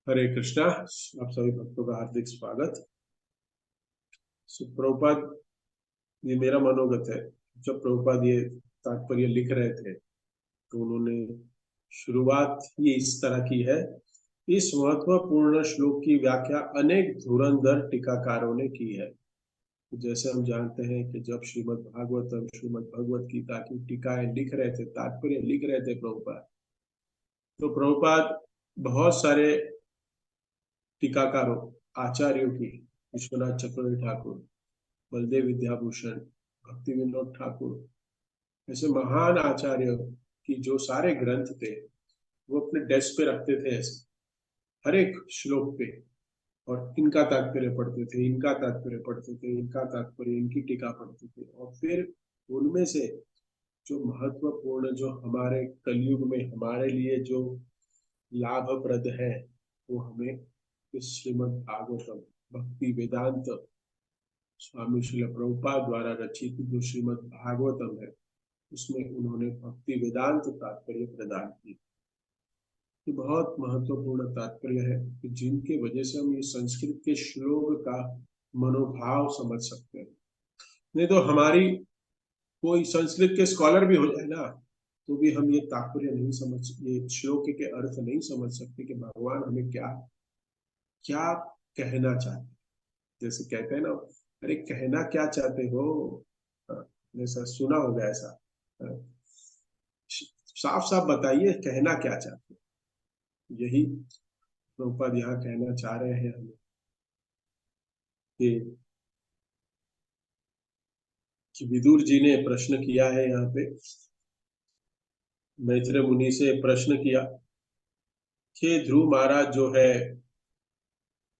हरे कृष्णा। आप सभी भक्तों का हार्दिक स्वागत। प्रभुपाद, ये मेरा मनोगत है। जब प्रभुपाद ये तात्पर्य लिख रहे थे तो उन्होंने शुरुआत ही इस तरह की है। इस महत्वपूर्ण श्लोक की व्याख्या अनेक धुरंधर टीकाकारों ने की है। जैसे हम जानते हैं कि जब श्रीमद् भागवतम श्रीमद् भगवत गीता की टीकाएं लिख रहे थे, तात्पर्य लिख रहे थे प्रभुपाद, तो प्रभुपाद बहुत सारे टीकाकारों, आचार्यों की, विश्वनाथ चक्रवर्ती ठाकुर, बलदेव विद्याभूषण, भक्ति विनोद ठाकुर, ऐसे महान आचार्य की जो सारे ग्रंथ थे वो अपने डेस्क पे रखते थे ऐसे, हर एक श्लोक पे। और इनका तात्पर्य पढ़ते थे, इनका तात्पर्य पढ़ते थे, इनका तात्पर्य, इनकी टीका पढ़ते थे, और फिर उनमें से जो महत्वपूर्ण, जो हमारे कलयुग में हमारे लिए जो लाभप्रद है, वो हमें इस श्रीमद् भागवतम भक्ति वेदांत स्वामी श्रील प्रभुपाद द्वारा रचित जो श्रीमद् भागवतम है, उसमें उन्होंने भक्ति वेदांत तात्पर्य प्रदान की। ये बहुत महत्वपूर्ण तात्पर्य है कि जिनके वजह से हम ये संस्कृत के श्लोक का मनोभाव समझ सकते हैं। नहीं तो हमारी कोई संस्कृत के स्कॉलर भी हो जाए ना, तो भी हम ये तात्पर्य नहीं समझ, ये श्लोक के अर्थ नहीं समझ सकते कि भगवान हमें क्या क्या कहना चाहते हैं। जैसे कहते हैं ना, अरे कहना क्या चाहते हो। हाँ, जैसा सुना होगा ऐसा। हाँ, साफ साफ बताइए कहना क्या चाहते हैं। यही प्रभुपाद यहाँ कहना चाह रहे हैं हमें कि विदुर जी ने प्रश्न किया है यहाँ पे, मैत्रेय मुनि से प्रश्न किया कि ध्रुव महाराज जो है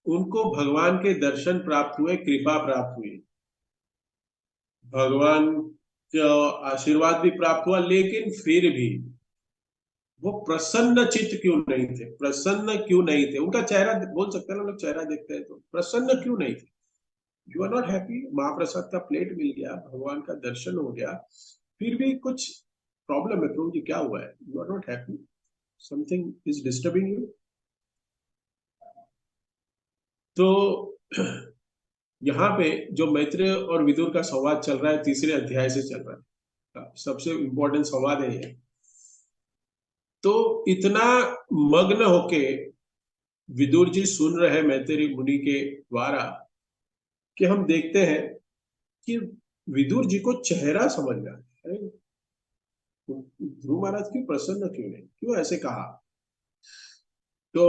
उनको भगवान के दर्शन प्राप्त हुए, कृपा प्राप्त हुई, भगवान का आशीर्वाद भी प्राप्त हुआ, लेकिन फिर भी वो प्रसन्न चित्त क्यों नहीं थे, प्रसन्न क्यों नहीं थे। उनका चेहरा बोल सकते हैं ना, लोग चेहरा देखते हैं तो प्रसन्न क्यों नहीं थे। यू आर नॉट हैप्पी, महाप्रसाद का प्लेट मिल गया, भगवान का दर्शन हो गया, फिर भी कुछ प्रॉब्लम है। प्रभु जी क्या हुआ है, you are not happy, something is disturbing you. तो यहाँ पे जो मैत्रेय और विदुर का संवाद चल रहा है, तीसरे अध्याय से चल रहा है, सबसे इंपॉर्टेंट संवाद है ये। तो इतना मग्न होके विदुर जी सुन रहे मैत्रेय मुनि के द्वारा कि हम देखते हैं कि विदुर जी को चेहरा समझ में आता है। ध्रुव महाराज क्यों प्रसन्न क्यों नहीं, क्यों ऐसे कहा। तो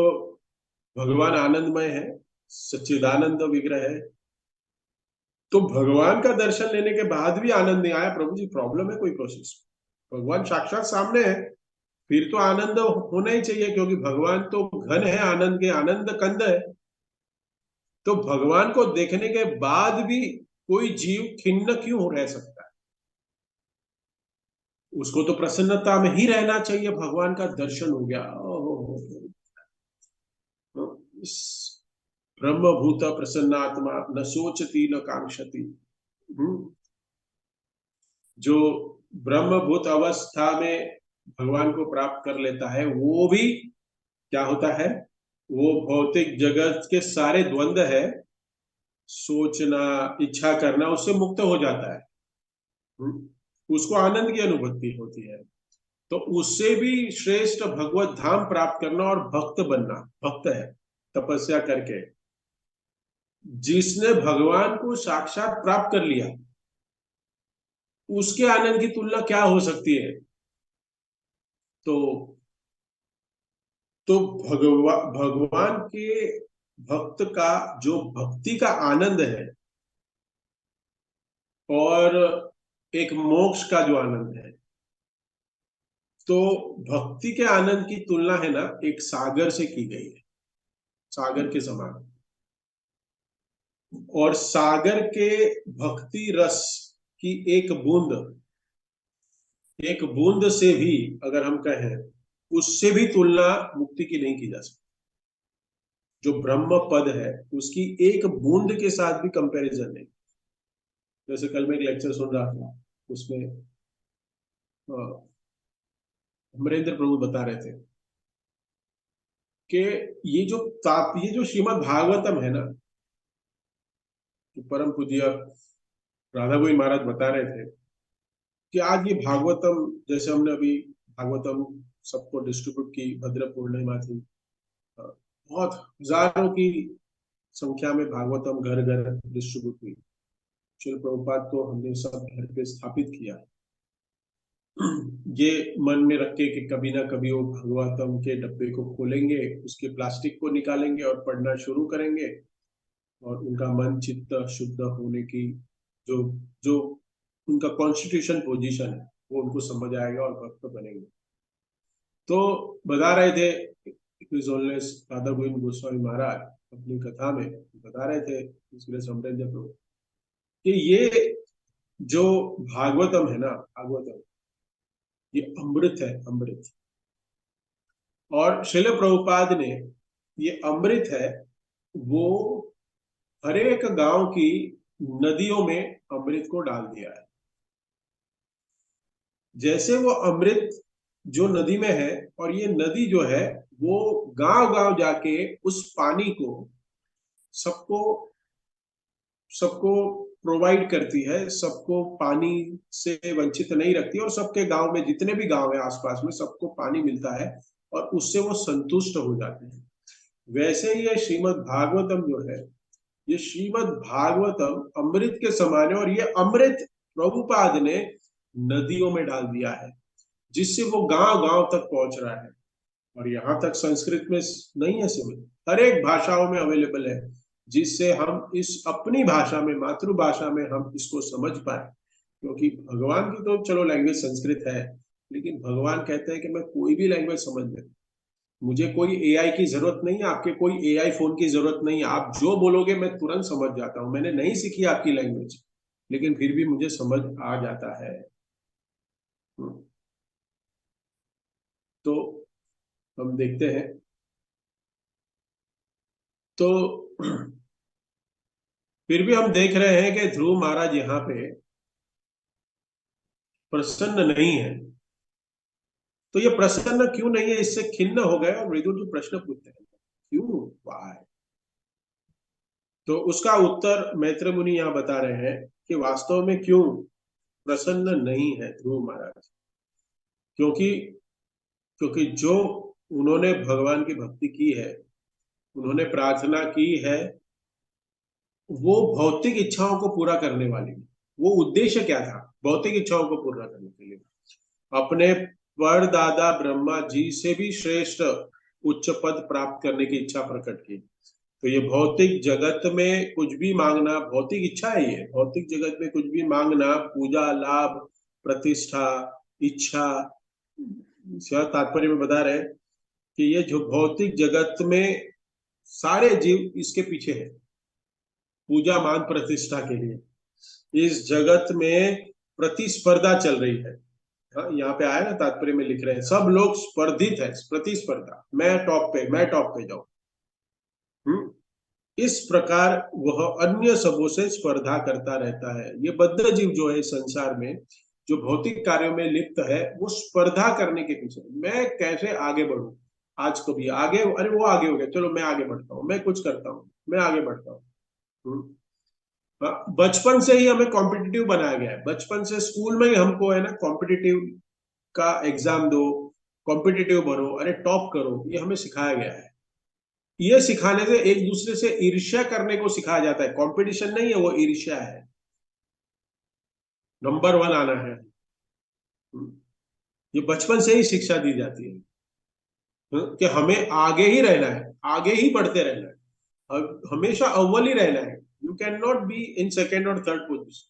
भगवान आनंदमय है, सच्चिदानंद विग्रह है, तो भगवान का दर्शन लेने के बाद भी आनंद नहीं आया। प्रभु जी प्रॉब्लम है कोई प्रोसेस। भगवान साक्षात सामने है, फिर तो आनंद होना ही चाहिए, क्योंकि भगवान तो घन है आनंद के, आनंद कंद है। तो भगवान को देखने के बाद भी कोई जीव खिन्न क्यों रह सकता है। उसको तो प्रसन्नता में ही रहना चाहिए, भगवान का दर्शन हो गया, ओहो। ब्रह्मभूत प्रसन्नात्मा न सोचती न कांक्षती। जो ब्रह्मभूत अवस्था में भगवान को प्राप्त कर लेता है, वो भी क्या होता है, वो भौतिक जगत के सारे द्वंद्व है, सोचना, इच्छा करना, उससे मुक्त हो जाता है। उसको आनंद की अनुभूति होती है। तो उससे भी श्रेष्ठ भगवत धाम प्राप्त करना और भक्त बनना, भक्त है तपस्या करके, जिसने भगवान को साक्षात प्राप्त कर लिया, उसके आनंद की तुलना क्या हो सकती है। तो भगवान के भक्त का जो भक्ति का आनंद है, और एक मोक्ष का जो आनंद है, तो भक्ति के आनंद की तुलना है ना, एक सागर से की गई है, सागर के समान। और सागर के भक्ति रस की एक बूंद से भी अगर हम कहें, उससे भी तुलना मुक्ति की नहीं की जा सकती। जो ब्रह्म पद है उसकी एक बूंद के साथ भी कंपैरिजन नहीं। जैसे कल मैं एक लेक्चर सुन रहा था, उसमें अमरेंद्र प्रभु बता रहे थे कि ये जो श्रीमद् भागवतम है ना, कि परम पूज्य राधा गोविंद महाराज बता रहे थे कि आज ये भागवतम, जैसे हमने अभी भागवतम सबको डिस्ट्रीब्यूट की, भद्र पूर्णिमा थी, बहुत हजारों की संख्या में भागवतम घर घर डिस्ट्रीब्यूट हुई। शिल प्रभुपाद को हमने सब घर पे स्थापित किया। ये मन में रख के कि कभी ना कभी वो भागवतम के डब्बे को खोलेंगे, उसके प्लास्टिक को निकालेंगे और पढ़ना शुरू करेंगे, और उनका मन चित्त शुद्ध होने की जो जो उनका कॉन्स्टिट्यूशन पोजीशन है वो उनको समझ आएगा और भक्त बनेंगे। तो बता रहे थे राधा गोविंद गोस्वामी महाराज अपनी कथा में बता रहे थे इसलिए समृद्ध प्रभु कि ये जो भागवतम है ना, भागवतम ये अमृत है, अमृत। और श्रील प्रभुपाद ने ये अमृत है वो हर एक गांव की नदियों में अमृत को डाल दिया है। जैसे वो अमृत जो नदी में है, और ये नदी जो है वो गांव गांव जाके उस पानी को सबको सबको प्रोवाइड करती है, सबको पानी से वंचित नहीं रखती, और सबके गांव में जितने भी गांव है आसपास में सबको पानी मिलता है और उससे वो संतुष्ट हो जाते हैं। वैसे ही ये श्रीमद् भागवतम जो है, ये श्रीमद् भागवतम अमृत के समान है, और ये अमृत प्रभुपाद ने नदियों में डाल दिया है जिससे वो गांव गांव तक पहुंच रहा है। और यहाँ तक संस्कृत में नहीं है सिर्फ, हर एक भाषाओं में अवेलेबल है, जिससे हम इस अपनी भाषा में, मातृभाषा में हम इसको समझ पाए। क्योंकि भगवान की तो चलो लैंग्वेज संस्कृत है, लेकिन भगवान कहते हैं कि मैं कोई भी लैंग्वेज समझ लेता, मुझे कोई एआई की जरूरत नहीं है, आपके कोई एआई फोन की जरूरत नहीं है, आप जो बोलोगे मैं तुरंत समझ जाता हूं। मैंने नहीं सीखी आपकी लैंग्वेज, लेकिन फिर भी मुझे समझ आ जाता है। तो हम देखते हैं, तो फिर भी हम देख रहे हैं कि ध्रुव महाराज यहाँ पे प्रसन्न नहीं है। तो ये प्रसन्न क्यों नहीं है, इससे खिन्न हो गए और विदुर जी प्रश्न पूछते हैं क्यों, वाह। तो उसका उत्तर मैत्र मुनि यहाँ बता रहे हैं कि वास्तव में क्यों प्रसन्न नहीं है ध्रुव महाराज। क्योंकि क्योंकि जो उन्होंने भगवान की भक्ति की है, उन्होंने प्रार्थना की है, वो भौतिक इच्छाओं को पूरा करने वाली। वो उद्देश्य क्या था, भौतिक इच्छाओं को पूरा करने के लिए अपने परदादा ब्रह्मा जी से भी श्रेष्ठ उच्च पद प्राप्त करने की इच्छा प्रकट की। तो ये भौतिक जगत में कुछ भी मांगना भौतिक इच्छा है। ये भौतिक जगत में कुछ भी मांगना, पूजा, लाभ, प्रतिष्ठा, इच्छा, तात्पर्य में बता रहे कि ये जो भौतिक जगत में सारे जीव इसके पीछे है, पूजा, मान, प्रतिष्ठा के लिए इस जगत में प्रतिस्पर्धा चल रही है। हाँ, यहाँ पे आया ना, तात्पर्य में लिख रहे हैं सब लोग स्पर्धित है, प्रतिस्पर्धा, मैं टॉप पे जाऊं। इस प्रकार वह अन्य सबों से स्पर्धा करता रहता है। ये बद्ध जीव जो है संसार में, जो भौतिक कार्यों में लिप्त है, वो स्पर्धा करने के पीछे, मैं कैसे आगे बढ़ूं, आज कभी आगे, अरे वो आगे हो गया, चलो मैं आगे बढ़ता हूँ, मैं कुछ करता हूँ, मैं आगे बढ़ता हूँ। बचपन से ही हमें कॉम्पिटिटिव बनाया गया है, बचपन से स्कूल में ही हमको है ना, कॉम्पिटिटिव का एग्जाम दो, कॉम्पिटिटिव बनो, अरे टॉप करो, ये हमें सिखाया गया है। ये सिखाने से एक दूसरे से ईर्ष्या करने को सिखाया जाता है। कंपटीशन नहीं है, वो ईर्ष्या है, नंबर 1 आना है। ये बचपन से ही शिक्षा दी जाती है कि हमें आगे ही रहना है, आगे ही बढ़ते रहना है, हमेशा अव्वल ही रहना है। You can not be in second और थर्ड पोजिशन।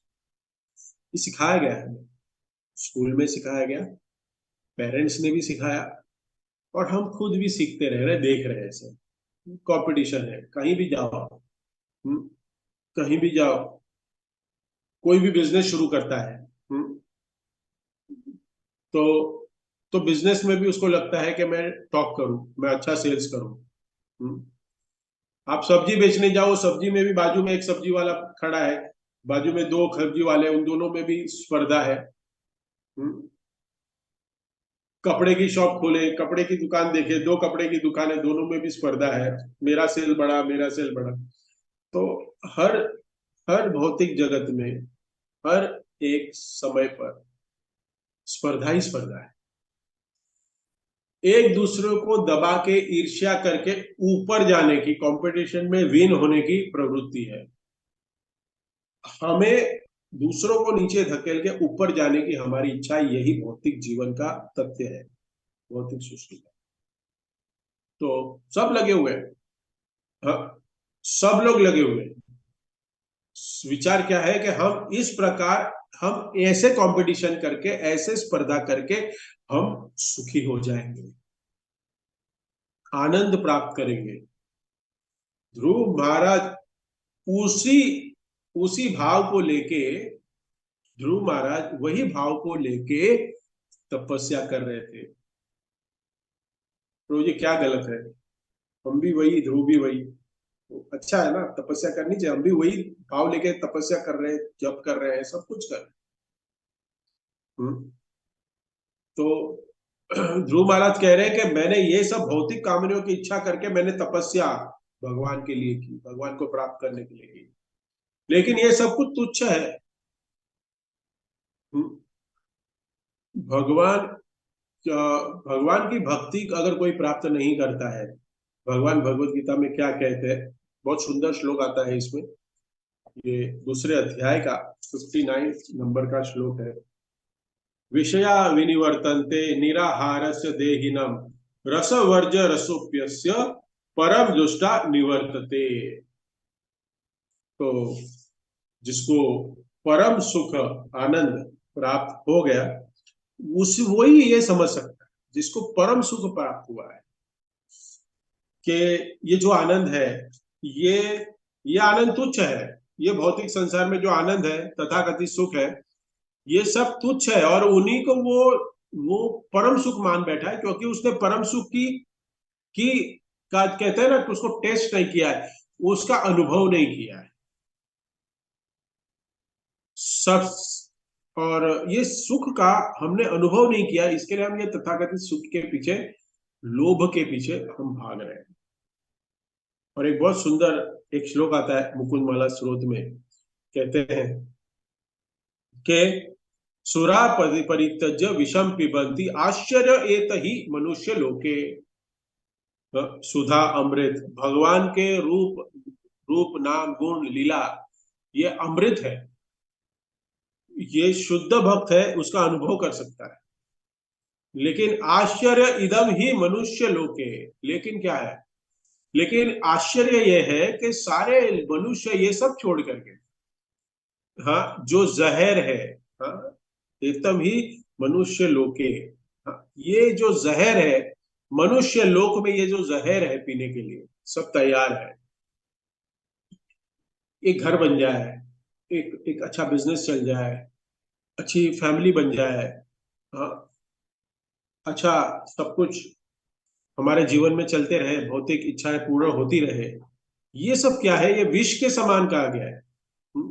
ये सिखाया गया है, स्कूल में सिखाया गया, पेरेंट्स ने भी सिखाया, और हम खुद भी सीखते रह रहे, देख रहे हैं। ऐसे कंपटीशन है, कहीं भी जाओ, कहीं भी जाओ, कोई भी बिजनेस शुरू करता है, तो बिजनेस में भी उसको लगता है कि मैं टॉप करूं, मैं अच्छा सेल्स करूं। आप सब्जी बेचने जाओ, सब्जी में भी बाजू में एक सब्जी वाला खड़ा है, बाजू में 2 सब्जी वाले, उन दोनों में भी स्पर्धा है। कपड़े की शॉप खोले, कपड़े की दुकान देखे, दो कपड़े की दुकान है, दोनों में भी स्पर्धा है, मेरा सेल बढ़ा, मेरा सेल बढ़ा। तो हर हर भौतिक जगत में हर एक समय पर स्पर्धा ही स्पर्धा है। एक दूसरे को दबा के ईर्ष्या करके ऊपर जाने की, कंपटीशन में विन होने की प्रवृत्ति है। हमें दूसरों को नीचे धकेल के ऊपर जाने की हमारी इच्छा, यही भौतिक जीवन का तथ्य है, भौतिक सृष्टि का। तो सब लगे हुए हैं। हाँ, सब लोग लगे हुए हैं। विचार क्या है कि हम इस प्रकार, हम ऐसे कंपटीशन करके, ऐसे स्पर्धा करके हम सुखी हो जाएंगे, आनंद प्राप्त करेंगे। ध्रुव महाराज उसी उसी भाव को लेके, ध्रुव महाराज वही भाव को लेके तपस्या कर रहे थे। तो ये क्या गलत है? हम भी वही, ध्रुव भी वही, तो अच्छा है ना, तपस्या करनी चाहिए। हम भी वही भाव लेके तपस्या कर रहे हैं, जप कर रहे हैं, सब कुछ कर रहे हैं। तो ध्रुव महाराज कह रहे हैं कि मैंने ये सब भौतिक कामनाओं की इच्छा करके मैंने तपस्या भगवान के लिए की, भगवान को प्राप्त करने के लिए की, लेकिन ये सब कुछ तुच्छ है। भगवान भगवान की भक्ति अगर कोई प्राप्त नहीं करता है, भगवान भगवत गीता में क्या कहते हैं, बहुत सुंदर श्लोक आता है इसमें, ये दूसरे अध्याय का 59 नंबर का श्लोक है। विषया विनिवर्तन्ते निराहारस्य देहिनम रसवर्ज रसोप्यस्य परम दुष्टा निवर्तते। तो जिसको परम सुख आनंद प्राप्त हो गया, उस वही ये समझ सकता है, जिसको परम सुख प्राप्त हुआ है कि ये जो आनंद है, ये ये आनंद तुच्छ है। ये भौतिक संसार में जो आनंद है, तथाकथित सुख है, ये सब तुच्छ है, और उन्हीं को वो परम सुख मान बैठा है, क्योंकि उसने परम सुख की का कहते हैं ना कि उसको टेस्ट नहीं किया है, उसका अनुभव नहीं किया है सब। और ये सुख का हमने अनुभव नहीं किया, इसके लिए हम ये तथाकथित सुख के पीछे, लोभ के पीछे हम भाग रहे हैं। और एक बहुत सुंदर एक श्लोक आता है मुकुंद माला स्रोत में, कहते हैं कि सुरा परित्यज्य विषम पिबंती आश्चर्य एत ही मनुष्य लोके। सुधा अमृत, भगवान के रूप, रूप नाम गुण लीला, ये अमृत है। ये शुद्ध भक्त है, उसका अनुभव कर सकता है। लेकिन आश्चर्य इदम ही मनुष्य लोके, लेकिन क्या है, लेकिन आश्चर्य यह है कि सारे मनुष्य ये सब छोड़ करके, हाँ, जो जहर है, हाँ, एकदम ही मनुष्य लोके, हाँ, ये जो जहर है, मनुष्य लोक में ये जो जहर है पीने के लिए सब तैयार है। एक घर बन जाए, एक एक अच्छा बिजनेस चल जाए, अच्छी फैमिली बन जाए, हाँ, अच्छा सब कुछ हमारे जीवन में चलते रहे, भौतिक इच्छाएं पूर्ण होती रहे, ये सब क्या है, ये विष के समान कहा गया है। हम्म?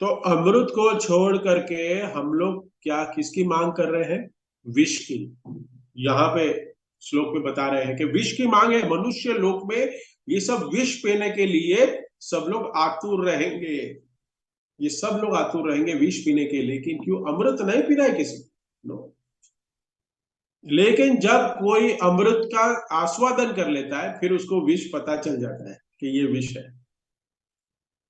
तो अमृत को छोड़ करके हम लोग क्या, किसकी मांग कर रहे हैं? विष की। यहाँ पे श्लोक में बता रहे हैं कि विष की मांग है मनुष्य लोक में। ये सब विष पीने के लिए सब लोग आतुर रहेंगे, ये सब लोग आतुर रहेंगे विष पीने के लिए, लेकिन क्यों, अमृत नहीं पीना है किसी नो। लेकिन जब कोई अमृत का आस्वादन कर लेता है, फिर उसको विष पता चल जाता है कि ये विष है,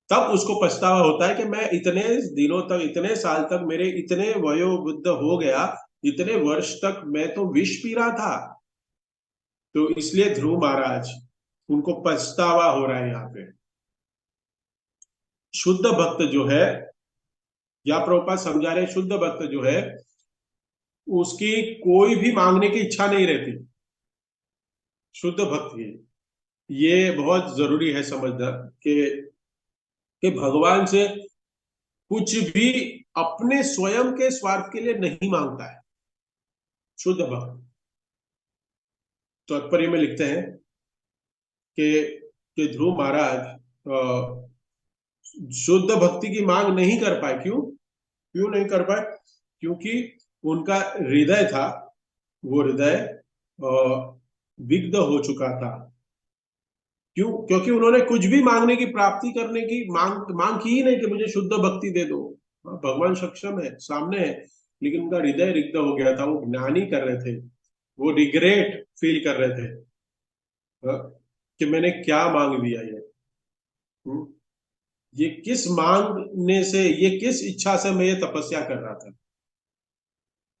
तब उसको पछतावा होता है कि मैं इतने दिनों तक, इतने साल तक, मेरे इतने वयोवृद्ध हो गया, इतने वर्ष तक मैं तो विष पी रहा था। तो इसलिए ध्रुव महाराज, उनको पछतावा हो रहा है यहाँ पे। शुद्ध भक्त जो है, या प्रभुपाद समझा रहे, शुद्ध भक्त जो है, उसकी कोई भी मांगने की इच्छा नहीं रहती। शुद्ध भक्त की, ये बहुत जरूरी है समझना कि भगवान से कुछ भी अपने स्वयं के स्वार्थ के लिए नहीं मांगता है शुद्ध भक्त। तात्पर्य में लिखते हैं कि ध्रुव महाराज शुद्ध भक्ति की मांग नहीं कर पाए। क्यों, क्यों नहीं कर पाए? क्योंकि उनका हृदय था, वो हृदय विग्ध हो चुका था। क्यों? क्योंकि उन्होंने कुछ भी मांगने की, प्राप्ति करने की मांग मांग की ही नहीं कि मुझे शुद्ध भक्ति दे दो। हाँ, भगवान सक्षम है, सामने है, लेकिन उनका हृदय रिक्त हो गया था। वो ज्ञानी कर रहे थे, वो रिग्रेट फील कर रहे थे, हाँ, कि मैंने क्या मांग लिया ये। हम्म, ये किस मांगने से, ये किस इच्छा से मैं ये तपस्या कर रहा था।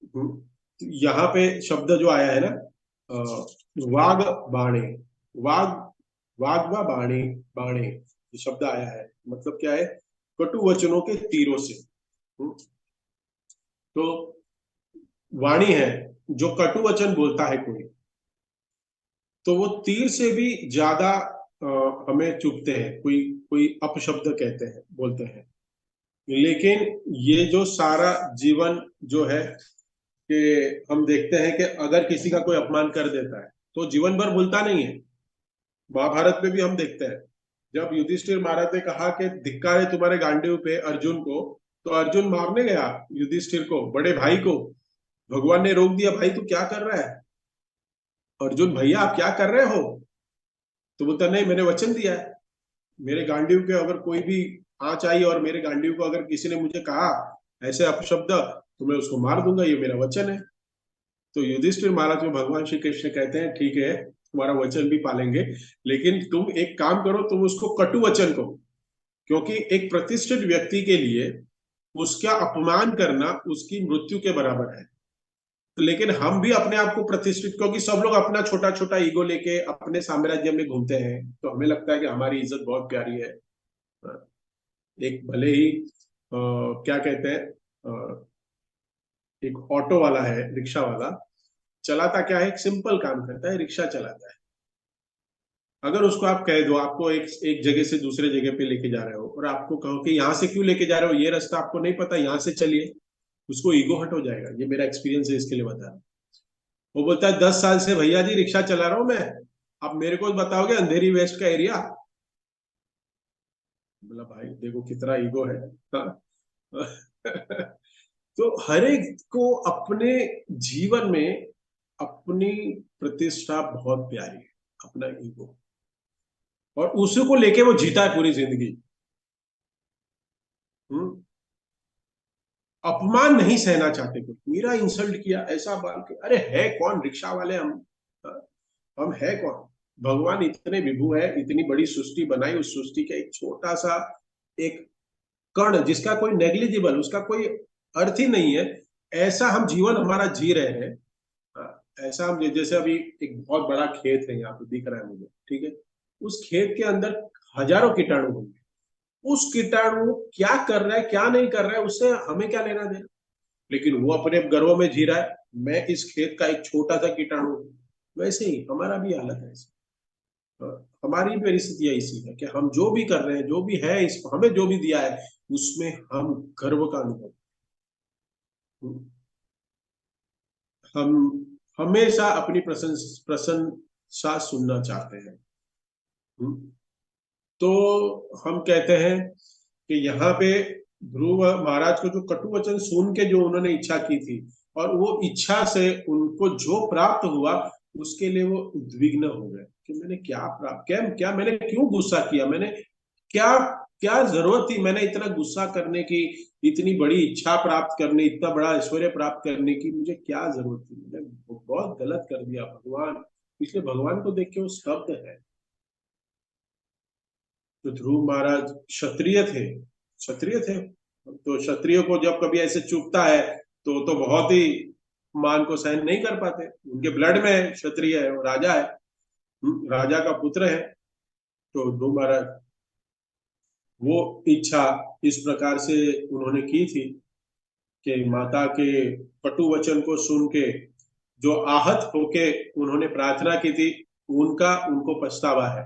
तो यहाँ पे शब्द जो आया है ना, वाग बाणे, वाग, वाग व बाणे, बाणे ये शब्द आया है, मतलब क्या है? कटु वचनों के तीरों से। हम्म, तो वाणी है, जो कटु वचन बोलता है कोई, तो वो तीर से भी ज्यादा हमें चुभते हैं। कोई कोई अपशब्द कहते हैं, बोलते हैं। लेकिन ये जो सारा जीवन जो है, कि हम देखते हैं कि अगर किसी का कोई अपमान कर देता है तो जीवन भर भूलता नहीं है। महाभारत में भी हम देखते हैं, जब युधिष्ठिर महाराज ने कहा कि धिक्कार है तुम्हारे गांडीव पे अर्जुन को, तो अर्जुन मारने गया युधिष्ठिर को, बड़े भाई को। भगवान ने रोक दिया, भाई तू क्या कर रहा है? अर्जुन भैया आप क्या कर रहे हो? तो बोलता नहीं, मैंने वचन दिया है, मेरे गांडीव के अगर कोई भी आंच आई और मेरे गांडीव को अगर किसी ने मुझे कहा ऐसे अपशब्द, तो मैं उसको मार दूंगा, ये मेरा वचन है। तो युधिष्ठिर महाराज में भगवान श्री कृष्ण कहते हैं ठीक है, तुम्हारा वचन भी पालेंगे, लेकिन तुम एक काम करो, तुम उसको कटु वचन कहो। क्योंकि एक प्रतिष्ठित व्यक्ति के लिए उसका अपमान करना उसकी मृत्यु के बराबर है। लेकिन हम भी अपने आप को प्रतिष्ठित, क्योंकि सब लोग अपना छोटा छोटा ईगो लेके अपने साम्राज्य में घूमते हैं, तो हमें लगता है कि हमारी इज्जत बहुत प्यारी है। एक भले ही क्या कहते हैं, एक ऑटो वाला है, रिक्शा वाला, चलाता क्या है, एक सिंपल काम करता है, रिक्शा चलाता है। अगर उसको आप कह दो, आपको एक एक जगह से दूसरे जगह पे लेके जा रहे हो, और आपको कहो कि यहाँ से क्यों लेके जा रहे हो, ये रास्ता आपको नहीं पता, यहाँ से चलिए, उसको ईगो हट हो जाएगा। ये मेरा एक्सपीरियंस है, इसके लिए बता रहा हूं। वो बोलता है 10 साल से भैया जी रिक्शा चला रहा हूं मैं, आप मेरे को बताओगे अंधेरी वेस्ट का एरिया? बोला भाई देखो कितना ईगो है। हाँ। तो हर एक को अपने जीवन में अपनी प्रतिष्ठा बहुत प्यारी है, अपना ईगो, और उसी को लेके वो जीता है पूरी जिंदगी। हम्म, अपमान नहीं सहना चाहते, कोई मेरा इंसल्ट किया ऐसा बाल के, अरे है कौन रिक्शा वाले हम? हाँ, हम है कौन? भगवान इतने विभु है, इतनी बड़ी सृष्टि बनाई, उस सृष्टि का एक छोटा सा एक कण, जिसका कोई नेग्लिजिबल, उसका कोई अर्थ ही नहीं है, ऐसा हम जीवन हमारा जी रहे हैं। हाँ, ऐसा हम, जैसे अभी एक बहुत बड़ा खेत है यहाँ पे दिख रहा है मुझे, ठीक है, उस खेत के अंदर हजारों कीटाणु होंगे। उस कीटाणु क्या कर रहा है क्या नहीं कर रहा है, उससे हमें क्या लेना देना? लेकिन वो अपने गर्व में जी रहा है, मैं इस खेत का एक छोटा सा कीटाणु हूं। वैसे ही हमारा भी हालत है ऐसे। हमारी भी परिस्थितियां इसी है कि हम जो भी कर रहे हैं, जो भी है, इस हमें जो भी दिया है, उसमें हम गर्व का अनुभव, हम हमेशा अपनी प्रशंसा सुनना चाहते हैं। तो हम कहते हैं कि यहाँ पे ध्रुव महाराज को जो कटु वचन सुन के जो उन्होंने इच्छा की थी, और वो इच्छा से उनको जो प्राप्त हुआ, उसके लिए वो उद्विग्न हो गए कि मैंने क्या प्राप्त, क्या क्या मैंने क्यों गुस्सा किया, मैंने क्या, क्या जरूरत थी मैंने इतना गुस्सा करने की, इतनी बड़ी इच्छा प्राप्त करने, इतना बड़ा ऐश्वर्य प्राप्त करने की, मुझे क्या जरूरत थी, मैंने बहुत गलत कर दिया भगवान। इसलिए भगवान को देख के वो स्तब्ध है। तो ध्रुव महाराज क्षत्रिय थे, क्षत्रिय थे, तो क्षत्रिय को जब कभी ऐसे चुभता है तो बहुत ही मान को सहन नहीं कर पाते, उनके ब्लड में है, क्षत्रिय है, वो राजा है, राजा का पुत्र है। तो ध्रुव महाराज वो इच्छा इस प्रकार से उन्होंने की थी कि माता के कटु वचन को सुन के जो आहत होके उन्होंने प्रार्थना की थी, उनका उनको पछतावा है,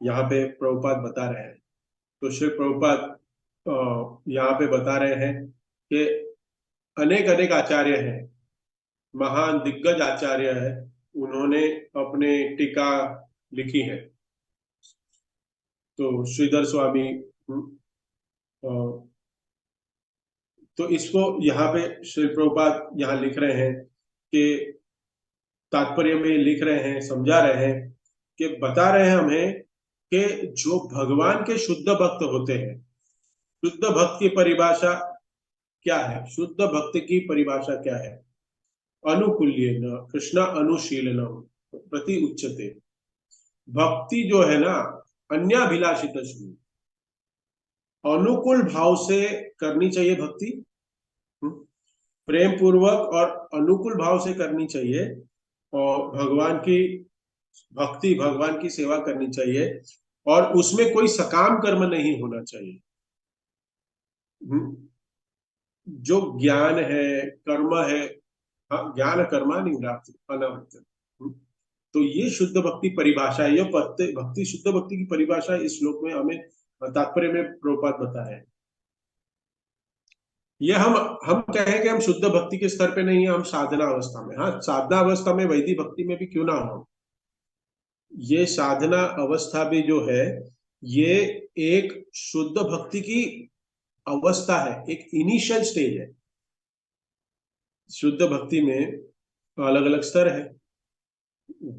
यहाँ पे प्रभुपाद बता रहे हैं। तो श्री प्रभुपाद यहाँ पे बता रहे हैं कि अनेक अनेक आचार्य हैं, महान दिग्गज आचार्य है, उन्होंने अपने टीका लिखी है। तो श्रीधर स्वामी, तो इसको यहाँ पे श्री प्रभुपाद यहाँ लिख रहे हैं कि तात्पर्य में लिख रहे हैं, समझा रहे हैं कि बता रहे हैं हमें कि जो भगवान के शुद्ध भक्त होते हैं, शुद्ध भक्त की परिभाषा क्या है? शुद्ध भक्त की परिभाषा क्या है? अनुकूल्येन कृष्ण अनुशीलनम प्रति उच्चते। भक्ति जो है ना, अन्याभिलाषित अनुकूल भाव से करनी चाहिए भक्ति, प्रेम पूर्वक और अनुकूल भाव से करनी चाहिए, और भगवान की भक्ति, भगवान की सेवा करनी चाहिए, और उसमें कोई सकाम कर्म नहीं होना चाहिए। जो ज्ञान है, कर्म है, हाँ, ज्ञान कर्मा निवृत्ति अनावृत्त। तो ये शुद्ध भक्ति परिभाषा है, ये भक्ति शुद्ध भक्ति की परिभाषा इस श्लोक में हमें तात्पर्य में प्रभुपाद बता है। ये हम कहें कि हम शुद्ध भक्ति के स्तर पे नहीं है, हम साधना अवस्था में। हाँ, साधना अवस्था में वैदिक भक्ति में भी क्यों ना हो, ये साधना अवस्था भी जो है ये एक शुद्ध भक्ति की अवस्था है, एक इनिशियल स्टेज है। शुद्ध भक्ति में अलग अलग स्तर है,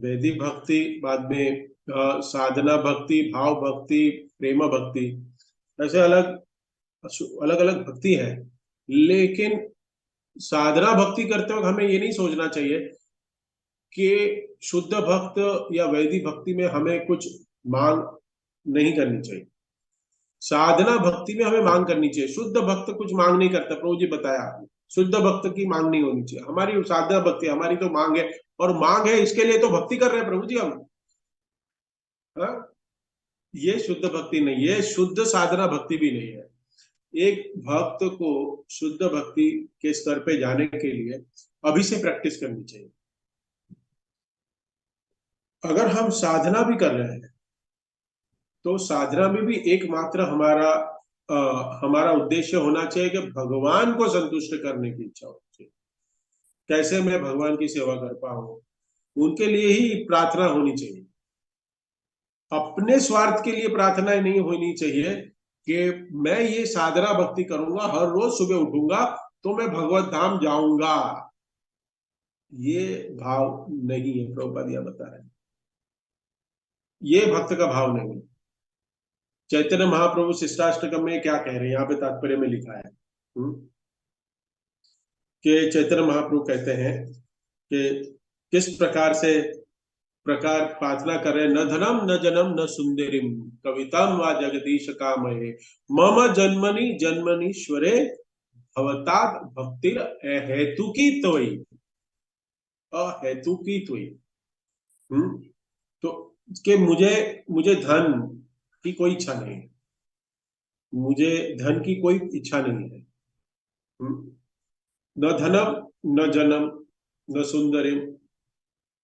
वैदिक भक्ति, बाद में साधना भक्ति, भाव भक्ति, प्रेम भक्ति, ऐसे अलग अलग अलग भक्ति है। लेकिन साधना भक्ति करते वक्त हमें ये नहीं सोचना चाहिए कि शुद्ध भक्त या वैदिक भक्ति में हमें कुछ मांग नहीं करनी चाहिए। साधना भक्ति में हमें मांग करनी चाहिए। शुद्ध भक्त कुछ मांग नहीं करता, प्रभु जी बताया आपने, शुद्ध भक्त की मांग नहीं होनी चाहिए। हमारी साधना भक्ति, हमारी तो मांग है, और मांग है इसके लिए तो भक्ति कर रहे हैं प्रभु जी हम। हा? ये शुद्ध भक्ति नहीं है, शुद्ध साधना भक्ति भी नहीं है। एक भक्त को शुद्ध भक्ति के स्तर पे जाने के लिए अभी से प्रैक्टिस करनी चाहिए। अगर हम साधना भी कर रहे हैं तो साधना में भी एकमात्र हमारा उद्देश्य होना चाहिए कि भगवान को संतुष्ट करने की इच्छा होनी चाहिए। कैसे मैं भगवान की सेवा कर पाऊं, उनके लिए ही प्रार्थना होनी चाहिए। अपने स्वार्थ के लिए प्रार्थना नहीं होनी चाहिए कि मैं ये साधना भक्ति करूंगा, हर रोज सुबह उठूंगा तो मैं भगवत धाम जाऊंगा। ये भाव नहीं है, प्रभुपाद यह बता रहे हैं, ये भक्त का भाव नहीं है। चैतन्य महाप्रभु शिष्टाष्टकम में क्या कह रहे हैं, यहाँ पे तात्पर्य में लिखा है कि चैतन्य महाप्रभु कहते हैं कि किस प्रकार प्रार्थना कर रहे, न धनम न जनम न सुंदरिम कविताम व जगदीश कामये मम जन्मनि जन्मनीश्वरे भवतात भक्तिर अहेतुकी त्वयि, अहेतुकी त्वयि। तो कि मुझे धन की कोई इच्छा नहीं है, मुझे धन की कोई इच्छा नहीं है। न धनम न जनम न सुंदरिम,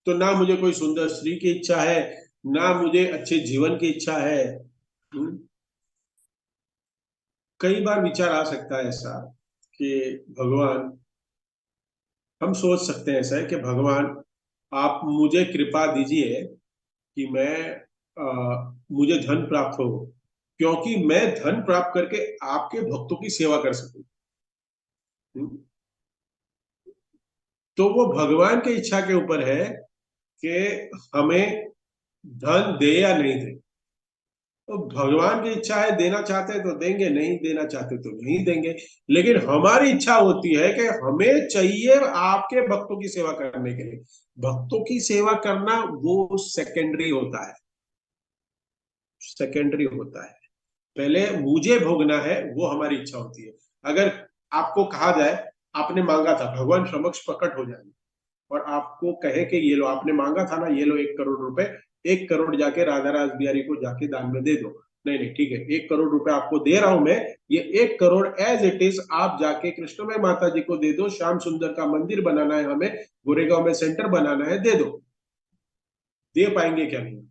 तो ना मुझे कोई सुंदर स्त्री की इच्छा है, ना मुझे अच्छे जीवन की इच्छा है। कई बार विचार आ सकता है ऐसा कि भगवान, हम सोच सकते हैं ऐसा है कि भगवान आप मुझे कृपा दीजिए कि मुझे धन प्राप्त हो, क्योंकि मैं धन प्राप्त करके आपके भक्तों की सेवा कर सकूं। तो वो भगवान की इच्छा के ऊपर है कि हमें धन दे या नहीं दे। तो भगवान की इच्छा है, देना चाहते हैं तो देंगे, नहीं देना चाहते तो नहीं देंगे। लेकिन हमारी इच्छा होती है कि हमें चाहिए आपके भक्तों की सेवा करने के लिए। भक्तों की सेवा करना वो सेकेंडरी होता है, सेकेंडरी होता है। पहले मुझे भोगना है, वो हमारी इच्छा होती है। अगर आपको कहा जाए, आपने मांगा था, भगवान समक्ष प्रकट हो जाएंगे और आपको कहे कि ये लो, आपने मांगा था ना, ये लो 1 करोड़ रुपए, 1 करोड़ जाके राधा रास बिहारी को जाके दान में दे दो। नहीं नहीं, ठीक है, 1 करोड़ रुपए आपको दे रहा हूं मैं, ये 1 करोड़ एज इट इज आप जाके कृष्णमय माता जी को दे दो। श्याम सुंदर का मंदिर बनाना है हमें, गोरेगांव में सेंटर बनाना है, दे दो। दे पाएंगे क्या? नहीं,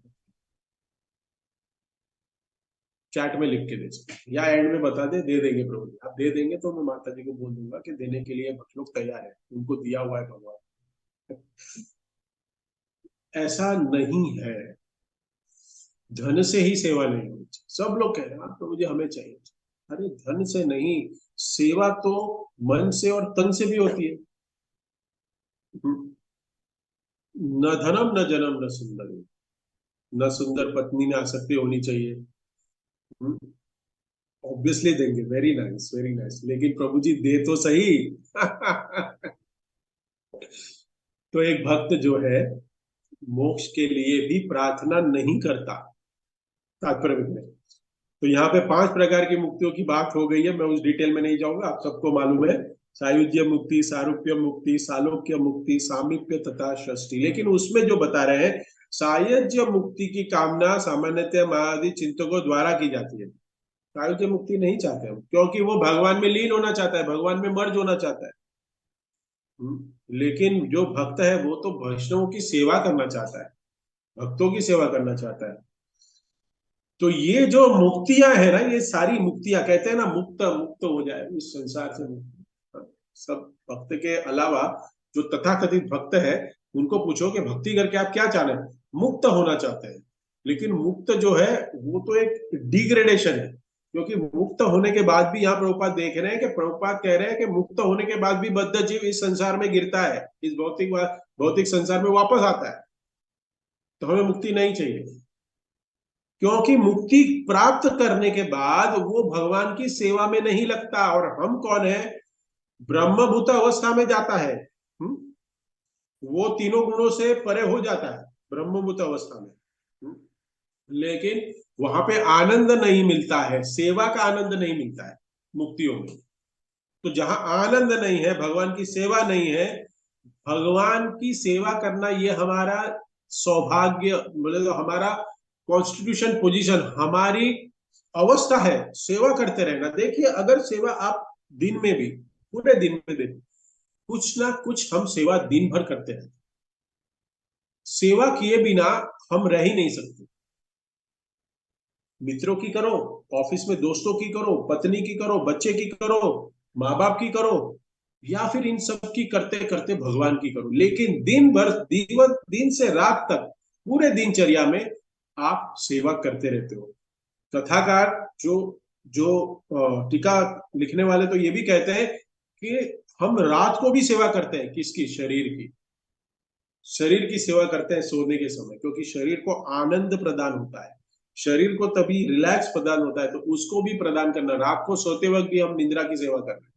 चैट में लिख के दे सकते या एंड में बता दे देंगे प्रभु जी। आप दे देंगे तो मैं माता जी को बोल दूंगा कि देने के लिए भक्त लोग तैयार है, उनको दिया हुआ है भगवान। ऐसा नहीं है, धन से ही सेवा नहीं होनी चाहिए। सब लोग कह रहे हैं प्रभु जी हमें चाहिए, अरे धन से नहीं, सेवा तो मन से और तन से भी होती है। न धनम न जनम न सुंदर, न सुंदर पत्नी ने आसक्ति होनी चाहिए। ऑब्वियसली देंगे, वेरी नाइस वेरी नाइस, लेकिन प्रभु जी दे तो सही। तो एक भक्त जो है मोक्ष के लिए भी प्रार्थना नहीं करता, तात्पर्य में। तो यहाँ पे 5 प्रकार की मुक्तियों की बात हो गई है, मैं उस डिटेल में नहीं जाऊंगा, आप सबको मालूम है। सायुज्य मुक्ति, सारूप्य मुक्ति, सालोक्य मुक्ति, सामीप्य तथा षष्ठी। लेकिन उसमें जो बता रहे हैं, सायुज्य मुक्ति की कामना सामान्यतः महादि चिंतकों द्वारा की जाती है। सायुज्य मुक्ति नहीं चाहते हम, क्योंकि वो भगवान में लीन होना चाहता है, भगवान में मर्ज होना चाहता है। लेकिन जो भक्त है वो तो वैष्णवों की सेवा करना चाहता है, भक्तों की सेवा करना चाहता है। तो ये जो मुक्तियां है ना, ये सारी मुक्तियां, कहते हैं ना मुक्त मुक्त हो जाए इस संसार से मुक्त। सब भक्त के अलावा जो तथाकथित भक्त है, उनको पूछो कि भक्ति करके आप क्या चाह रहे हैं, मुक्त होना चाहते हैं। लेकिन मुक्त जो है वो तो एक डिग्रेडेशन है, क्योंकि मुक्त होने के बाद भी यहाँ प्रभुपाद देख रहे हैं कि प्रभुपाद कह रहे हैं कि मुक्त होने के बाद भी बद्ध जीव इस संसार में गिरता है, इस भौतिक संसार में वापस आता है। तो हमें मुक्ति नहीं चाहिए, क्योंकि मुक्ति प्राप्त करने के बाद वो भगवान की सेवा में नहीं लगता। और हम कौन है, ब्रह्मभूत अवस्था में जाता है। वो तीनों गुणों से परे हो जाता है ब्रह्मभूत अवस्था में। लेकिन वहां पे आनंद नहीं मिलता है, सेवा का आनंद नहीं मिलता है मुक्तियों में। तो जहां आनंद नहीं है, भगवान की सेवा नहीं है, भगवान की सेवा करना ये हमारा सौभाग्य, मतलब हमारा कॉन्स्टिट्यूशन पोजीशन, हमारी अवस्था है सेवा करते रहना। देखिए, अगर सेवा आप दिन में भी, पूरे दिन में देखो, कुछ ना कुछ हम सेवा दिन भर करते हैं। सेवा किए बिना हम रह ही नहीं सकते। मित्रों की करो, ऑफिस में दोस्तों की करो, पत्नी की करो, बच्चे की करो, माँ बाप की करो, या फिर इन सब की करते करते भगवान की करो। लेकिन दिन भर, दिन से रात तक, पूरे दिनचर्या में आप सेवा करते रहते हो। कथाकार जो जो टीका लिखने वाले तो ये भी कहते हैं कि हम रात को भी सेवा करते हैं, किसकी, शरीर की। शरीर की सेवा करते हैं सोने के समय, क्योंकि शरीर को आनंद प्रदान होता है, शरीर को तभी रिलैक्स प्रदान होता है, तो उसको भी प्रदान करना। रात को सोते वक्त भी हम निद्रा की सेवा कर रहे हैं।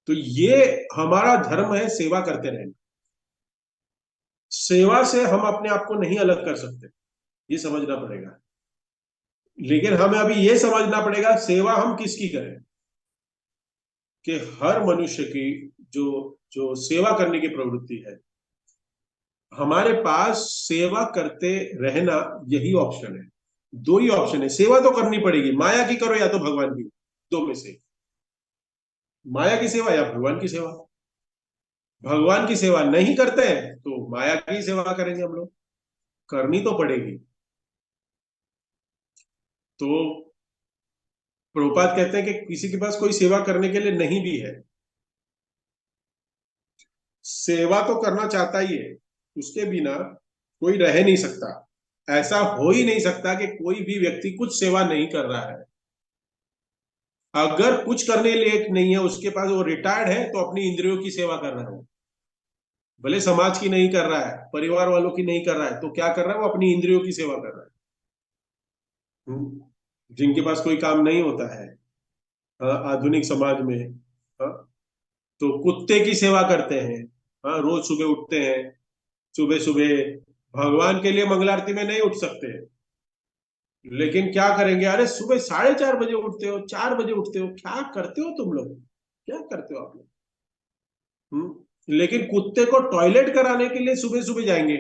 तो ये हमारा धर्म है, सेवा करते रहना। सेवा से हम अपने आप को नहीं अलग कर सकते, ये समझना पड़ेगा। लेकिन हमें अभी ये समझना पड़ेगा सेवा हम किसकी करें, कि हर मनुष्य की जो जो सेवा करने की प्रवृत्ति है, हमारे पास सेवा करते रहना यही ऑप्शन है। दो ही ऑप्शन है, सेवा तो करनी पड़ेगी, माया की करो या तो भगवान की, दो में से। माया की सेवा या भगवान की सेवा। भगवान की सेवा नहीं करते हैं तो माया की सेवा करेंगे हम लोग, करनी तो पड़ेगी। तो प्रभुपाद कहते हैं कि किसी के पास कोई सेवा करने के लिए नहीं भी है, सेवा तो करना चाहता ही है, उसके बिना कोई रह नहीं सकता। ऐसा हो ही नहीं सकता कि कोई भी व्यक्ति कुछ सेवा नहीं कर रहा है। अगर कुछ करने लिए नहीं है उसके पास, वो रिटायर्ड है, तो अपनी इंद्रियों की सेवा कर रहा है। भले समाज की नहीं कर रहा है, परिवार वालों की नहीं कर रहा है, तो क्या कर रहा है, वो अपनी इंद्रियों की सेवा कर रहा है। जिनके पास कोई काम नहीं होता है, आधुनिक समाज में, हाँ, तो कुत्ते की सेवा करते हैं। हाँ, रोज सुबह उठते हैं, सुबह सुबह भगवान के लिए मंगल आरती में नहीं उठ सकते, लेकिन क्या करेंगे, अरे सुबह 4:30 बजे उठते हो, 4 बजे उठते हो, क्या करते हो तुम लोग, क्या करते हो आप लोग। लेकिन कुत्ते को टॉयलेट कराने के लिए सुबह सुबह जाएंगे।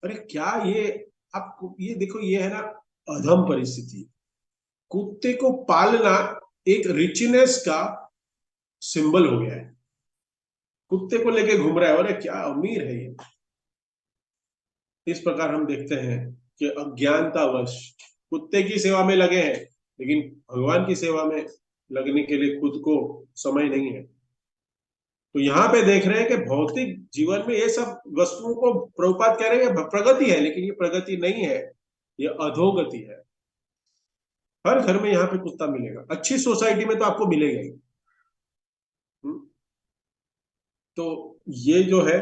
अरे क्या ये, आप ये देखो, ये है ना अधम परिस्थिति। कुत्ते को पालना एक रिचनेस का सिंबल हो गया है, कुत्ते को लेके घूम रहा है, अरे क्या अमीर है ये। इस प्रकार हम देखते हैं कि अज्ञानतावश कुत्ते की सेवा में लगे हैं, लेकिन भगवान की सेवा में लगने के लिए खुद को समय नहीं है। तो यहाँ पे देख रहे हैं कि भौतिक जीवन में ये सब वस्तुओं को प्रभुपाद कह रहे हैं प्रगति है, लेकिन ये प्रगति नहीं है, ये अधोगति है। हर घर में यहाँ पे कुत्ता मिलेगा, अच्छी सोसाइटी में तो आपको मिलेगा ही। हम्म? तो ये जो है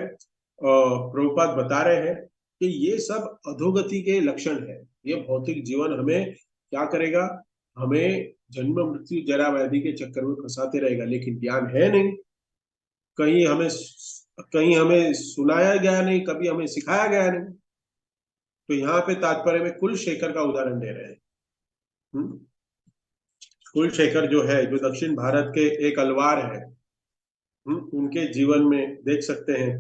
प्रभुपाद बता रहे हैं कि ये सब अधोगति के लक्षण है। ये भौतिक जीवन हमें क्या करेगा, हमें जन्म मृत्यु जरा व्याधि के चक्कर में फंसाते रहेगा, लेकिन ज्ञान है नहीं। कहीं हमें कहीं हमें सुनाया गया नहीं, कभी हमें सिखाया गया नहीं। तो यहाँ पे तात्पर्य में कुलशेखर का उदाहरण दे रहे हैं। कुलशेखर जो है, जो दक्षिण भारत के एक अलवार है, उनके जीवन में देख सकते हैं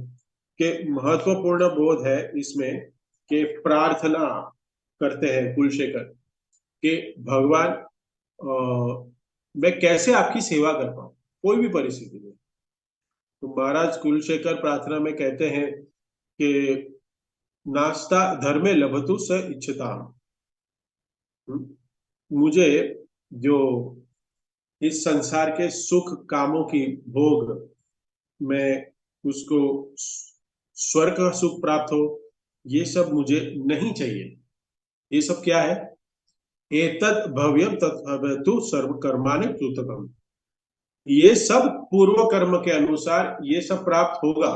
कि महत्वपूर्ण बोध है इसमें कि प्रार्थना करते हैं कुलशेखर कि भगवान मैं कैसे आपकी सेवा कर पाऊं कोई भी परिस्थिति में। तो महाराज कुलशेखर प्रार्थना में कहते हैं कि नास्ता धर्मे लभतु स इच्छता, मुझे जो इस संसार के सुख कामों की भोग में उसको स्वर्ग का सुख प्राप्त हो, ये सब मुझे नहीं चाहिए। ये सब क्या है, एतत् भव्यम तत्तु सर्व कर्माणि कृतकम, ये सब पूर्व कर्म के अनुसार ये सब प्राप्त होगा।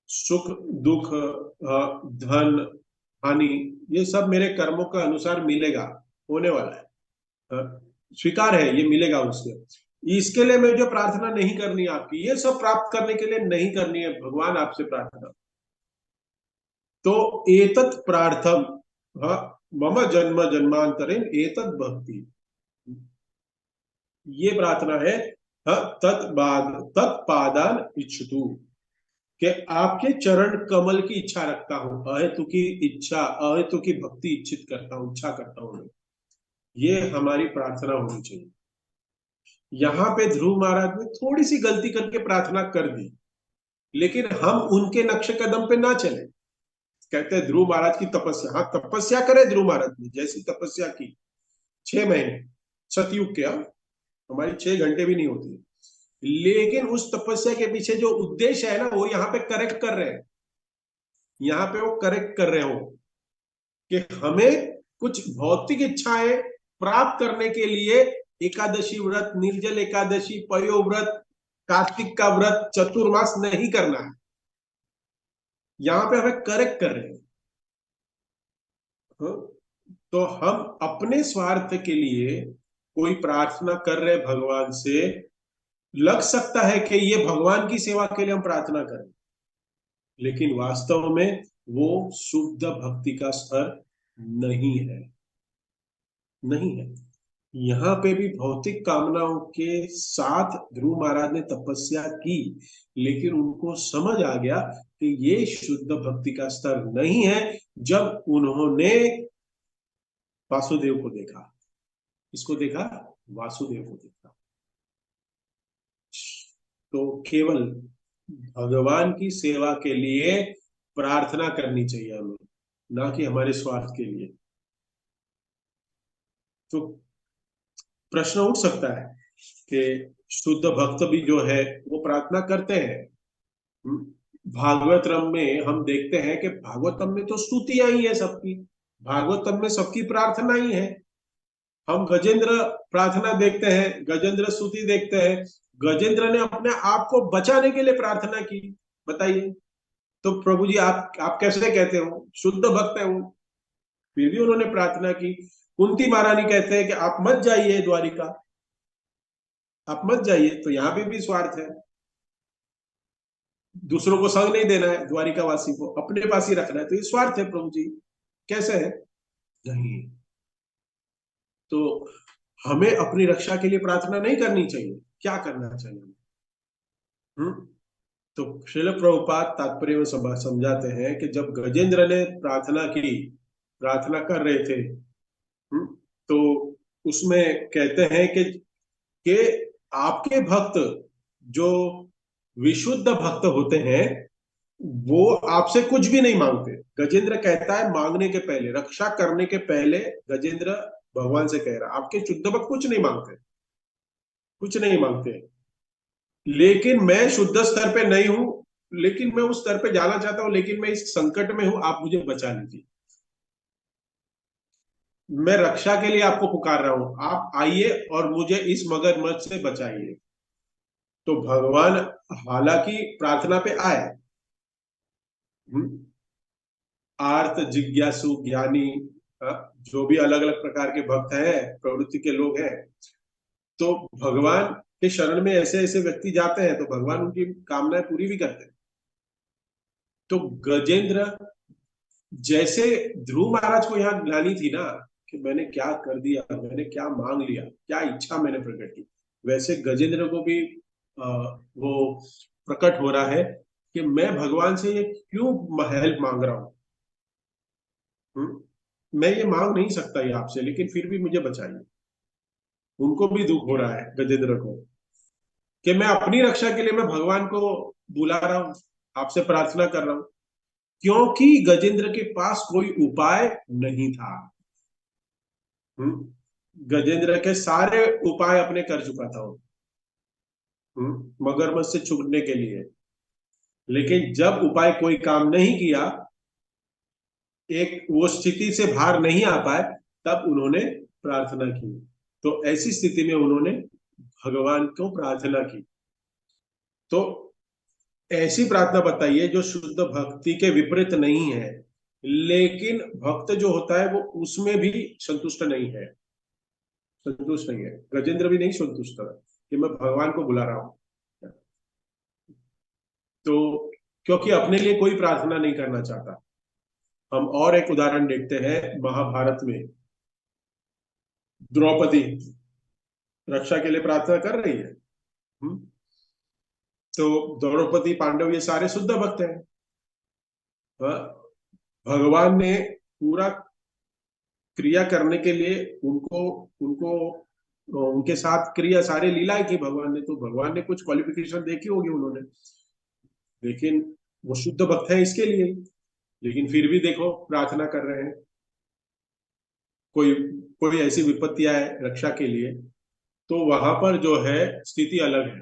सुख दुख धन हानि ये सब मेरे कर्मों के अनुसार मिलेगा, होने वाला है, स्वीकार है, ये मिलेगा उसके। इसके लिए मैं जो प्रार्थना नहीं करनी है आपकी, ये सब प्राप्त करने के लिए नहीं करनी है भगवान आपसे प्रार्थना। तो एतत् प्रार्थम मम जन्म जन्मांतरेण एतत् भक्ति, ये प्रार्थना है। तत्पादान इच्छतु, कि आपके चरण कमल की इच्छा रखता हूं, अहेतु की इच्छा, अहेतु की भक्ति इच्छित करता हूं, इच्छा करता हूं। ये हमारी प्रार्थना होनी चाहिए। यहाँ पे ध्रुव महाराज ने थोड़ी सी गलती करके प्रार्थना कर दी, लेकिन हम उनके नक्शे कदम पे ना चले। कहते हैं ध्रुव महाराज की तपस्या, हाँ तपस्या करे ध्रुव महाराज ने, जैसी तपस्या की 6 महीने सतयुग के, हमारी 6 घंटे भी नहीं होती, लेकिन उस तपस्या के पीछे जो उद्देश्य है ना, वो यहाँ पे करेक्ट कर रहे हैं। यहाँ पे वो करेक्ट कर रहे हो कि हमें कुछ भौतिक इच्छाएं प्राप्त करने के लिए एकादशी व्रत, निर्जल एकादशी, पयो व्रत, कार्तिक का व्रत, चतुर्मास नहीं करना है। यहाँ पे हमें करेक्ट कर रहे हैं। तो हम अपने स्वार्थ के लिए कोई प्रार्थना कर रहे भगवान से, लग सकता है कि ये भगवान की सेवा के लिए हम प्रार्थना करें, लेकिन वास्तव में वो शुद्ध भक्ति का स्तर नहीं है, नहीं है। यहाँ पे भी भौतिक कामनाओं के साथ ध्रुव महाराज ने तपस्या की, लेकिन उनको समझ आ गया कि ये शुद्ध भक्ति का स्तर नहीं है। जब उन्होंने वासुदेव को देखा, इसको देखा, वासुदेव को देखा, तो केवल भगवान की सेवा के लिए प्रार्थना करनी चाहिए हमें, ना कि हमारे स्वार्थ के लिए। तो प्रश्न उठ सकता है कि शुद्ध भक्त भी जो है वो प्रार्थना करते हैं। भागवतम में हम देखते हैं कि भागवतम में तो स्तुतियां ही है सबकी, भागवतम में सबकी प्रार्थना ही है। हम गजेंद्र प्रार्थना देखते हैं, गजेंद्र स्तुति देखते हैं, गजेंद्र ने अपने आप को बचाने के लिए प्रार्थना की। बताइए, तो प्रभु जी आप कैसे कहते हो शुद्ध भक्त है वो, फिर भी उन्होंने प्रार्थना की। कुंती महारानी कहते हैं कि आप मत जाइए द्वारिका, आप मत जाइए, तो यहाँ पे भी स्वार्थ है। दूसरों को संग नहीं देना है, द्वारिका वासी को अपने पास ही रखना है, तो ये स्वार्थ है प्रभु जी, कैसे है? नहीं। तो हमें अपनी रक्षा के लिए प्रार्थना नहीं करनी चाहिए, क्या करना चाहिए? तो श्रील प्रभुपाद तात्पर्य में समझाते हैं कि जब गजेंद्र ने प्रार्थना की, प्रार्थना कर रहे थे, तो उसमें कहते हैं कि आपके भक्त जो विशुद्ध भक्त होते हैं वो आपसे कुछ भी नहीं मांगते। गजेंद्र कहता है मांगने के पहले, रक्षा करने के पहले गजेंद्र भगवान से कह रहा आपके शुद्ध भक्त कुछ नहीं मांगते, कुछ नहीं मांगते। लेकिन मैं शुद्ध स्तर पे नहीं हूं, लेकिन मैं उस स्तर पे जाना चाहता हूं, लेकिन मैं इस संकट में हूं, आप मुझे बचा लीजिए। मैं रक्षा के लिए आपको पुकार रहा हूं, आप आइए और मुझे इस मगरमच्छ से बचाइए। तो भगवान हालांकि प्रार्थना पे आए, हम्म, आर्त जिज्ञासु ज्ञानी, जो भी अलग अलग प्रकार के भक्त हैं, प्रवृत्ति के लोग हैं, तो भगवान के शरण में ऐसे ऐसे व्यक्ति जाते हैं तो भगवान उनकी कामनाएं पूरी भी करते हैं। तो गजेंद्र, जैसे ध्रुव महाराज को यहाँ ग्लानि थी ना कि मैंने क्या कर दिया, मैंने क्या मांग लिया, क्या इच्छा मैंने प्रकट की, वैसे गजेंद्र को भी वो प्रकट हो रहा है कि मैं भगवान से ये क्यों हेल्प मांग रहा हूं। मैं ये मांग नहीं सकता ये आपसे, लेकिन फिर भी मुझे बचाइए। उनको भी दुख हो रहा है गजेंद्र को कि मैं अपनी रक्षा के लिए मैं भगवान को बुला रहा हूं, आपसे प्रार्थना कर रहा हूं, क्योंकि गजेंद्र के पास कोई उपाय नहीं था। गजेंद्र के सारे उपाय अपने कर चुका था वो, मगरमच्छ से छूटने के लिए। लेकिन जब उपाय कोई काम नहीं किया, एक वो स्थिति से बाहर नहीं आ पाए, तब उन्होंने प्रार्थना की। तो ऐसी स्थिति में उन्होंने भगवान को प्रार्थना की। तो ऐसी प्रार्थना बताइए जो शुद्ध भक्ति के विपरीत नहीं है, लेकिन भक्त जो होता है वो उसमें भी संतुष्ट नहीं है, संतुष्ट नहीं है। गजेंद्र भी नहीं संतुष्ट है कि मैं भगवान को बुला रहा हूं, तो क्योंकि अपने लिए कोई प्रार्थना नहीं करना चाहता। हम और एक उदाहरण देखते हैं महाभारत में। द्रौपदी रक्षा के लिए प्रार्थना कर रही है, हम्म? तो द्रौपदी, पांडव, ये सारे शुद्ध भक्त हैं। हाँ? भगवान ने पूरा क्रिया करने के लिए उनको उनको उनके साथ क्रिया सारे लीलाएं की भगवान ने, तो भगवान ने कुछ क्वालिफिकेशन देखी होगी उन्होंने, लेकिन वो शुद्ध भक्त है इसके लिए। लेकिन फिर भी देखो प्रार्थना कर रहे हैं। कोई कोई ऐसी विपत्ति आए रक्षा के लिए, तो वहां पर जो है स्थिति अलग है।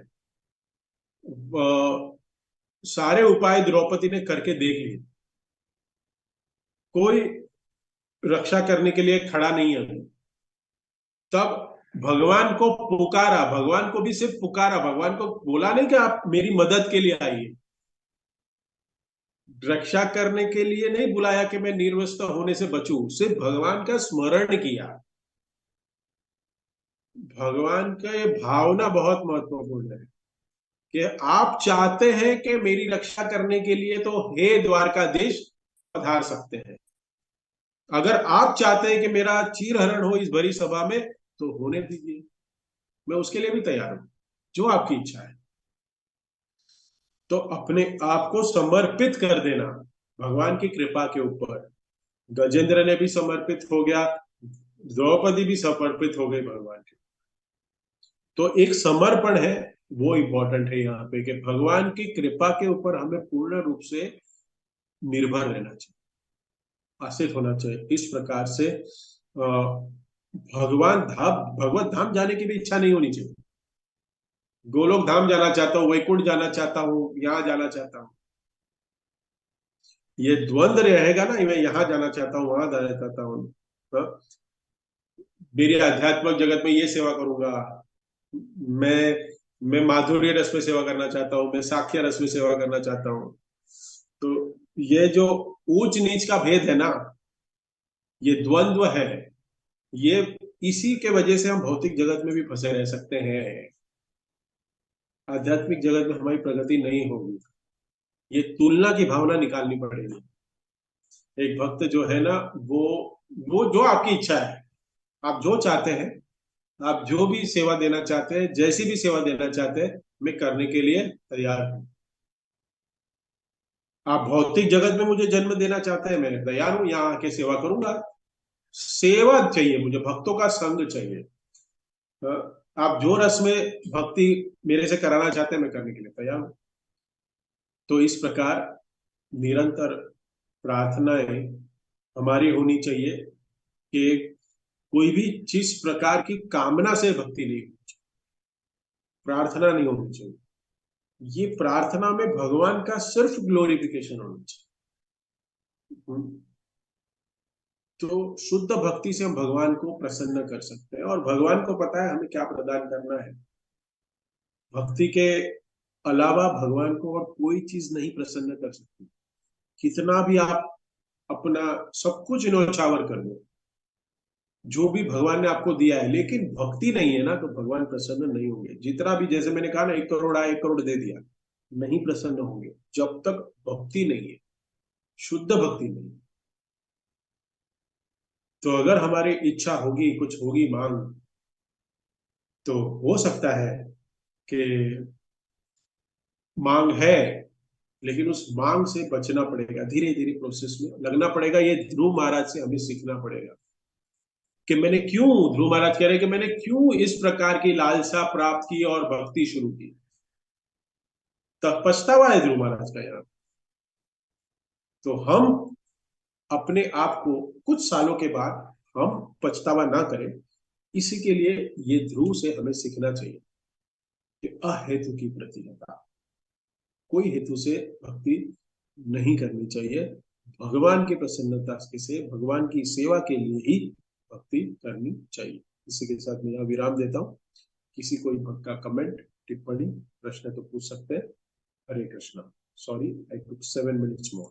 सारे उपाय द्रौपदी ने करके देख लिए, कोई रक्षा करने के लिए खड़ा नहीं है। तब भगवान को पुकारा, भगवान को भी सिर्फ पुकारा, भगवान को बोला नहीं कि आप मेरी मदद के लिए आइए, रक्षा करने के लिए नहीं बुलाया कि मैं निर्वस्त्र होने से बचूं, सिर्फ भगवान का स्मरण किया। भगवान का ये भावना बहुत महत्वपूर्ण है कि आप चाहते हैं कि मेरी रक्षा करने के लिए तो हे द्वारकाधीश पधार सकते हैं। अगर आप चाहते हैं कि मेरा चीरहरण हो इस भरी सभा में, तो होने दीजिए, मैं उसके लिए भी तैयार हूं, जो आपकी इच्छा है। तो अपने आप को समर्पित कर देना भगवान की कृपा के ऊपर। गजेंद्र ने भी समर्पित हो गया, द्रौपदी भी समर्पित हो गई भगवान के। तो एक समर्पण है, वो इंपॉर्टेंट है यहाँ पे कि भगवान की कृपा के ऊपर हमें पूर्ण रूप से निर्भर रहना चाहिए, आश्रित होना चाहिए। इस प्रकार से भगवान धाम, भगवत धाम जाने की भी इच्छा नहीं होनी चाहिए। गोलोक धाम जाना चाहता हूँ, वैकुंठ जाना चाहता हूँ, यहाँ जाना चाहता हूँ, ये द्वंद्व रहेगा ना, मैं यहाँ जाना चाहता हूँ, वहां जाना चाहता हूँ। हाँ? मेरी आध्यात्मिक जगत में ये सेवा करूंगा, मैं मैं माधुर्य रस में सेवा करना चाहता हूँ, मैं साक्ष्य रस में सेवा करना चाहता हूँ। तो ये जो ऊंच नीच का भेद है ना, ये द्वंद्व है, ये इसी के वजह से हम भौतिक जगत में भी फंसे रह सकते हैं। आध्यात्मिक जगत में हमारी प्रगति नहीं होगी, ये तुलना की भावना निकालनी पड़ेगी। एक भक्त जो है ना, वो जो आपकी इच्छा है, आप जो चाहते हैं, आप जो भी सेवा देना चाहते हैं, जैसी भी सेवा देना चाहते हैं, मैं करने के लिए तैयार हूं। आप भौतिक जगत में मुझे जन्म देना चाहते हैं, मैं तैयार हूं, यहाँ आके सेवा करूंगा। सेवा चाहिए मुझे, भक्तों का संग चाहिए। आप जो रस में भक्ति मेरे से कराना चाहते हैं, मैं करने के लिए तैयार हूं। तो इस प्रकार निरंतर प्रार्थनाएं हमारी होनी चाहिए कि कोई भी जिस प्रकार की कामना से भक्ति नहीं, प्रार्थना नहीं होनी चाहिए। ये प्रार्थना में भगवान का सिर्फ ग्लोरिफिकेशन होना चाहिए। तो शुद्ध भक्ति से हम भगवान को प्रसन्न कर सकते हैं, और भगवान को पता है हमें क्या प्रदान करना है। भक्ति के अलावा भगवान को और कोई चीज नहीं प्रसन्न कर सकती। कितना भी आप अपना सब कुछ न्यौछावर कर दो, जो भी भगवान ने आपको दिया है, लेकिन भक्ति नहीं है ना, तो भगवान प्रसन्न नहीं होंगे। जितना भी, जैसे मैंने कहा ना, 1 करोड़ आया, 1 करोड़ दे दिया, नहीं प्रसन्न होंगे जब तक भक्ति नहीं है, शुद्ध भक्ति नहीं। तो अगर हमारी इच्छा होगी, कुछ होगी मांग, तो हो सकता है कि मांग है, लेकिन उस मांग से बचना पड़ेगा, धीरे धीरे प्रोसेस में लगना पड़ेगा। ये ध्रुव महाराज से हमें सीखना पड़ेगा कि मैंने क्यों, ध्रुव महाराज कह रहे हैं कि मैंने क्यों इस प्रकार की लालसा प्राप्त की और भक्ति शुरू की। तब पछतावा है ध्रुव महाराज का यहाँ। तो हम अपने आप को कुछ सालों के बाद हम पछतावा ना करें, इसी के लिए ये ध्रुव से हमें सीखना चाहिए कि अहेतु की प्रतिहता, कोई हेतु से भक्ति नहीं करनी चाहिए। भगवान की प्रसन्नता से, भगवान की सेवा के लिए ही भक्ति करनी चाहिए। इसी के साथ मैं यहाँ विराम देता हूँ। किसी कोई भक्त का कमेंट, टिप्पणी, प्रश्न तो पूछ सकते हैं। हरे कृष्णा। सॉरी, आई टुक 7 minutes more.